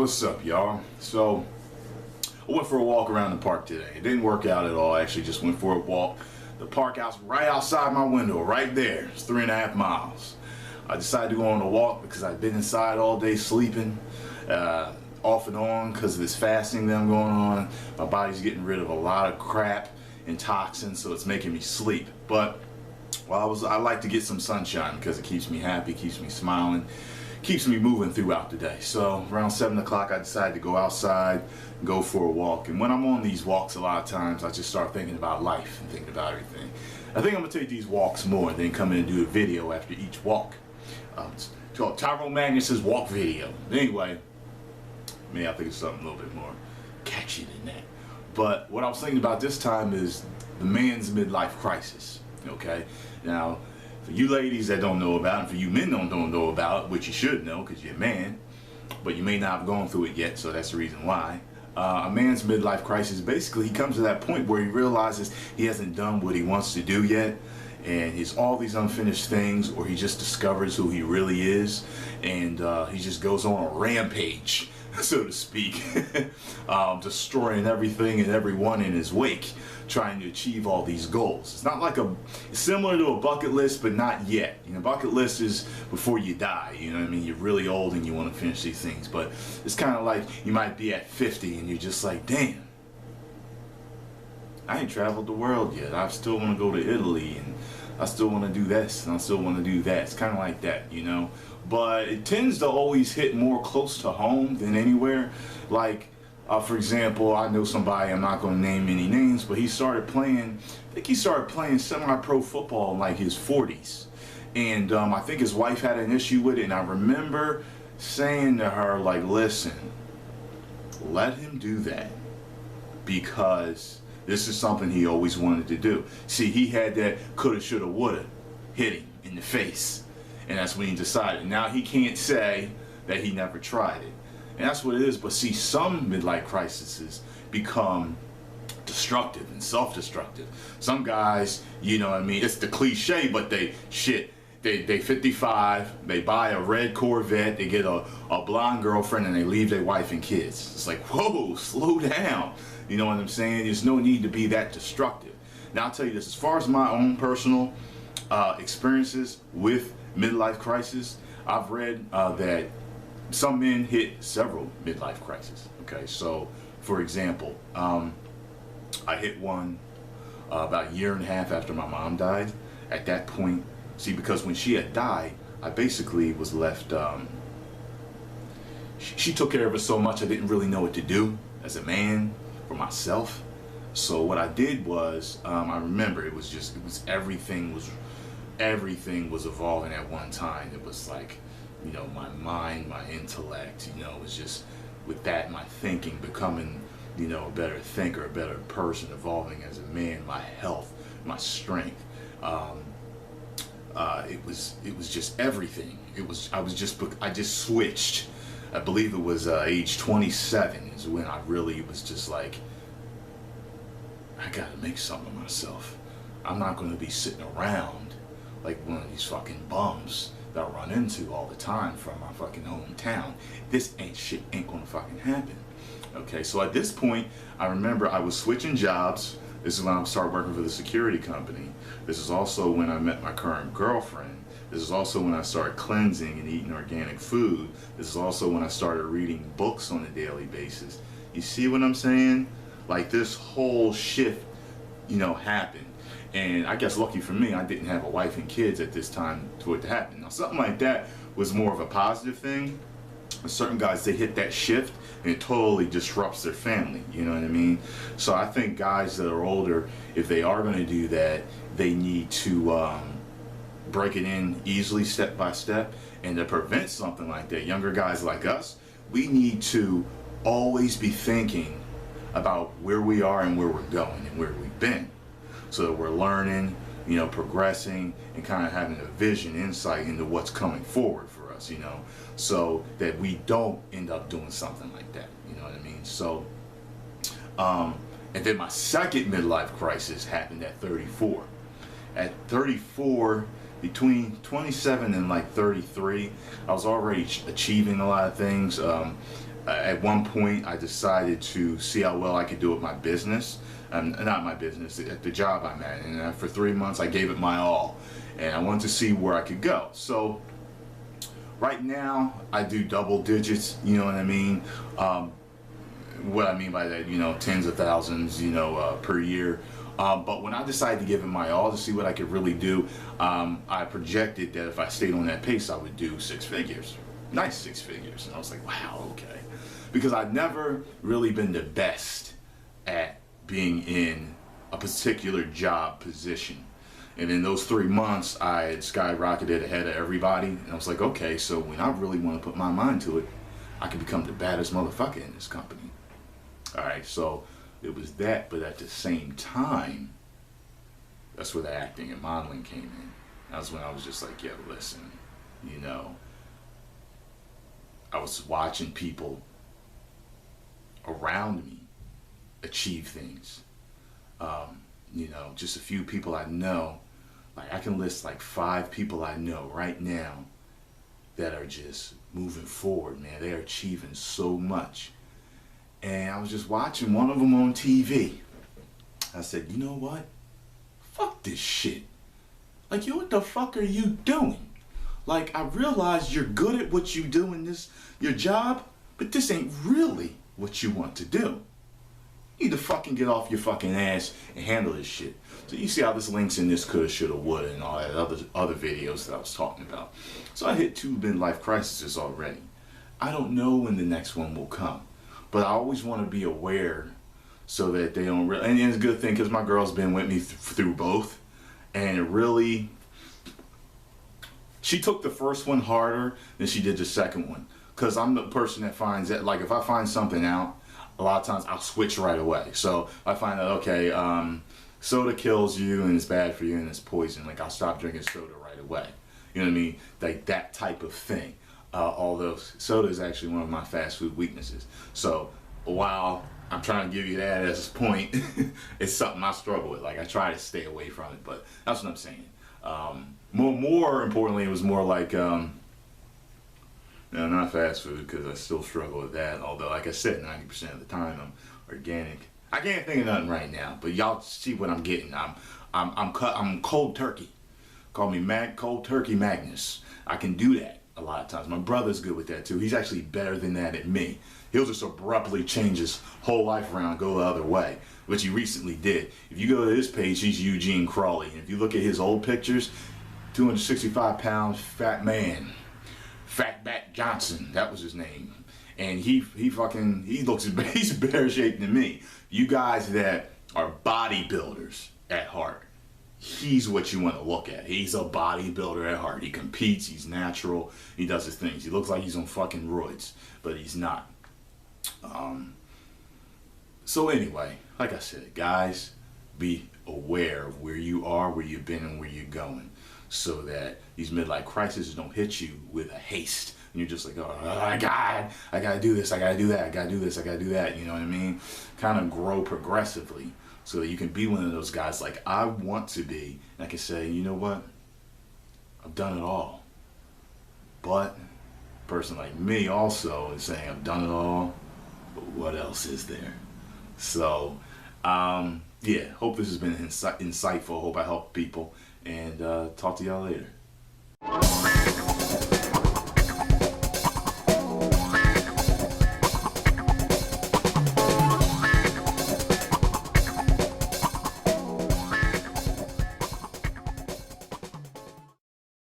What's up, y'all? So I went for a walk around the park today. It didn't work out at all. I actually just went for a walk. The park house right outside my window, right there. It's 3.5 miles. I decided to go on a walk because I've been inside all day sleeping, off and on because of this fasting that I'm going on. My body's getting rid of a lot of crap and toxins, so it's making me sleep. But I like to get some sunshine because it keeps me happy, keeps me smiling, keeps me moving throughout the day. So around 7 o'clock I decided to go outside and go for a walk. And when I'm on these walks, a lot of times I just start thinking about life and thinking about everything. I think I'm gonna take these walks more and then come in and do a video after each walk. It's called Tyrone Magnus's walk video. Anyway, maybe I think it's something a little bit more catchy than that. But what I was thinking about this time is the man's midlife crisis. Okay, now for you ladies that don't know about it, and for you men that don't know about it, which you should know because you're a man, but you may not have gone through it yet, so that's the reason why. A man's midlife crisis, basically he comes to that point where he realizes he hasn't done what he wants to do yet, and he's all these unfinished things, or he just discovers who he really is, and he just goes on a rampage, so to speak, destroying everything and everyone in his wake, trying to achieve all these goals. It's not like it's similar to a bucket list, but not yet. You know, bucket list is before you die, you know what I mean? You're really old and you want to finish these things, but it's kind of like you might be at 50 and you're just like, damn, I ain't traveled the world yet. I still want to go to Italy, and I still want to do this, and I still want to do that. It's kind of like that, you know? But it tends to always hit more close to home than anywhere. Like, for example, I know somebody, I'm not going to name any names, but he started playing, I think he started playing semi-pro football in like his 40s. And I think his wife had an issue with it, and I remember saying to her, like, listen, let him do that, because this is something he always wanted to do. See, he had that coulda, shoulda, woulda hit him in the face, and that's when he decided. Now he can't say that he never tried it. And that's what it is. But see, some midlife crises become destructive and self-destructive. Some guys, you know what I mean, it's the cliche, but they 55, they buy a red Corvette, they get a blonde girlfriend, and they leave their wife and kids. It's like, whoa, slow down. You know what I'm saying? There's no need to be that destructive. Now I'll tell you this, as far as my own personal experiences with midlife crisis, I've read that some men hit several midlife crises. Okay, so for example, I hit one about 1.5 years after my mom died. At that point, see, because when she had died, I basically was left, she took care of us so much I didn't really know what to do as a man for myself. So what I did was, I remember everything was evolving at one time. It was like, you know, my mind, my intellect, you know, it was just with that, my thinking, becoming, you know, a better thinker, a better person, evolving as a man, my health, my strength. It was just everything. I just switched. I believe it was age 27 is when I really was just like, I gotta make something of myself. I'm not gonna be sitting around like one of these fucking bums that I run into all the time from my fucking hometown. This shit ain't gonna fucking happen. Okay, so at this point, I remember I was switching jobs. This is when I started working for the security company. This is also when I met my current girlfriend. This is also when I started cleansing and eating organic food. This is also when I started reading books on a daily basis. You see what I'm saying? Like, this whole shift, you know, happened. And I guess lucky for me, I didn't have a wife and kids at this time for it to happen. Now, something like that was more of a positive thing. Certain guys, they hit that shift and it totally disrupts their family, you know what I mean? So I think guys that are older, if they are going to do that, they need to break it in easily, step by step. And to prevent something like that, younger guys like us, we need to always be thinking about where we are and where we're going and where we've been, so that we're learning, you know, progressing, and kind of having a vision, insight into what's coming forward for us, you know, so that we don't end up doing something like that, you know what I mean? So, and then my second midlife crisis happened at 34. At 34, between 27 and like 33, I was already achieving a lot of things. At one point, I decided to see how well I could do at my business. Not my business, at the job I'm at. And for 3 months, I gave it my all. And I wanted to see where I could go. So right now, I do double digits, you know what I mean? What I mean by that, you know, tens of thousands, you know, per year. But when I decided to give it my all to see what I could really do, I projected that if I stayed on that pace, I would do 6 figures. Nice 6 figures. And I was like, wow, okay. Because I'd never really been the best at being in a particular job position. And in those 3 months, I had skyrocketed ahead of everybody. And I was like, okay, so when I really want to put my mind to it, I can become the baddest motherfucker in this company. All right, so it was that, but at the same time, that's where the acting and modeling came in. That's when I was just like, yo, listen, you know, I was watching people around me achieve things. You know, just a few people I know, like I can list like 5 people I know right now that are just moving forward, man. They are achieving so much. And I was just watching one of them on TV. I said, you know what? Fuck this shit. Like, yo, what the fuck are you doing? Like, I realize you're good at what you do in this, your job, but this ain't really what you want to do. You need to fucking get off your fucking ass and handle this shit. So you see how this links in this coulda, shoulda, woulda, and all that other videos that I was talking about. So I hit 2 midlife crises already. I don't know when the next one will come. But I always want to be aware so that they don't really, and it's a good thing because my girl's been with me through both. And it really, she took the first one harder than she did the second one. Because I'm the person that finds that, like if I find something out, a lot of times I'll switch right away. So I find that, okay, soda kills you and it's bad for you and it's poison. Like I'll stop drinking soda right away. You know what I mean? Like that type of thing. Although soda is actually one of my fast food weaknesses. So while I'm trying to give you that as a point, it's something I struggle with. Like I try to stay away from it, but that's what I'm saying. More importantly, it was more like, no, not fast food because I still struggle with that. Although, like I said, 90% of the time I'm organic. I can't think of nothing right now, but y'all see what I'm getting. I'm cold turkey. Call me Cold Turkey Magnus. I can do that. A lot of times. My brother's good with that too. He's actually better than that at me. He'll just abruptly change his whole life around, go the other way, which he recently did. If you go to his page, he's Eugene Crawley. And if you look at his old pictures, 265 pounds, fat man. Fatback Johnson, that was his name. And he looks, he's better shape than me. You guys that are bodybuilders at heart, he's what you want to look at. He's a bodybuilder at heart. He competes, he's natural, he does his things. He looks like he's on fucking roids, but he's not. So anyway, like I said, guys, be aware of where you are, where you've been, and where you're going, so that these midlife crises don't hit you with a haste. And you're just like, oh my God, I gotta do this, I gotta do that, I gotta do this, I gotta do that, you know what I mean? Kind of grow progressively so that you can be one of those guys like I want to be. And I can say, you know what? I've done it all. But a person like me also is saying, I've done it all, but what else is there? So, yeah, hope this has been insightful. Hope I helped people. And talk to y'all later.